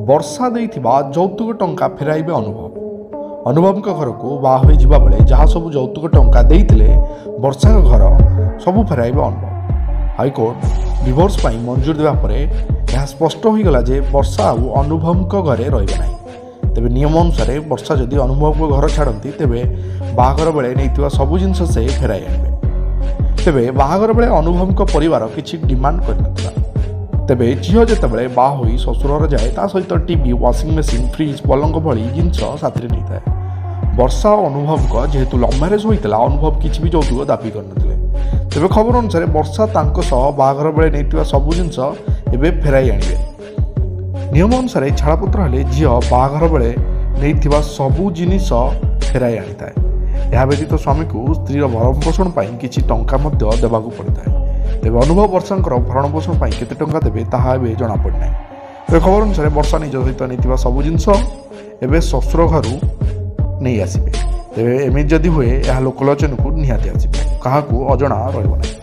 ବର୍ଷା ଦେଇଥିବା ଯୌତୁକ ଟଙ୍କା ଫେରାଇବେ ଅନୁଭବ। ଅନୁଭବଙ୍କ ଘରକୁ ବାହା ହୋଇଯିବା ବେଳେ ଯାହା ସବୁ ଯୌତୁକ ଟଙ୍କା ଦେଇଥିଲେ ବର୍ଷାଙ୍କ ଘର ସବୁ ଫେରାଇବେ ଅନୁଭବ। ହାଇକୋର୍ଟ ଡିଭୋର୍ସ ପାଇଁ ମଞ୍ଜୁର ଦେବା ପରେ ଏହା ସ୍ପଷ୍ଟ ହୋଇଗଲା ଯେ ବର୍ଷା ଆଉ ଅନୁଭବଙ୍କ ଘରେ ରହିବେ ନାହିଁ। ତେବେ ନିୟମ ଅନୁସାରେ ବର୍ଷା ଯଦି ଅନୁଭବଙ୍କ ଘର ଛାଡ଼ନ୍ତି ତେବେ ବାହାଘର ବେଳେ ନେଇଥିବା ସବୁ ଜିନିଷ ସେ ଫେରାଇ ଆଣିବେ। ତେବେ ବାହାଘର ବେଳେ ଅନୁଭବଙ୍କ ପରିବାର କିଛି ଡିମାଣ୍ଡ କରିନଥିଲା। ତେବେ ଝିଅ ଯେତେବେଳେ ବାହା ହୋଇ ଶ୍ୱଶୁରଘର ଯାଏ ତା ସହିତ ଟିଭି, ୱାସିଂ ମେସିନ୍, ଫ୍ରିଜ୍, ପଲଙ୍କ ଭଳି ଜିନିଷ ସାଥିରେ ନେଇଥାଏ। ବର୍ଷା ଓ ଅନୁଭବଙ୍କ ଯେହେତୁ ଲଭ୍ ମ୍ୟାରେଜ୍ ହୋଇଥିଲା, ଅନୁଭବ କିଛି ବି ଯୌତୁକ ଦାବି କରିନଥିଲେ। ତେବେ ଖବର ଅନୁସାରେ ବର୍ଷା ତାଙ୍କ ସହ ବାହାଘର ବେଳେ ନେଇଥିବା ସବୁ ଜିନିଷ ଏବେ ଫେରାଇ ଆଣିବେ। ନିୟମ ଅନୁସାରେ ଛାଡ଼ପତ୍ର ହେଲେ ଝିଅ ବାହାଘର ବେଳେ ନେଇଥିବା ସବୁ ଜିନିଷ ଫେରାଇ ଆଣିଥାଏ। ଏହା ବ୍ୟତୀତ ସ୍ୱାମୀକୁ ସ୍ତ୍ରୀର ଭରଣପୋଷଣ ପାଇଁ କିଛି ଟଙ୍କା ମଧ୍ୟ ଦେବାକୁ ପଡ଼ିଥାଏ। ତେବେ ଅନୁଭବ ବର୍ଷାଙ୍କର ଭରଣପୋଷଣ ପାଇଁ କେତେ ଟଙ୍କା ଦେବେ ତାହା ଏବେ ଜଣାପଡ଼ିନାହିଁ। ତେବେ ଖବର ଅନୁସାରେ ବର୍ଷା ନିଜ ସହିତ ନେଇଥିବା ସବୁ ଜିନିଷ ଏବେ ଶ୍ୱଶୁର ଘରୁ ନେଇ ଆସିବେ। ତେବେ ଏମିତି ଯଦି ହୁଏ ଏହା ଲୋକଲୋଚନକୁ ନିହାତି ଆସିବ, କାହାକୁ ଅଜଣା ରହିବ ନାହିଁ।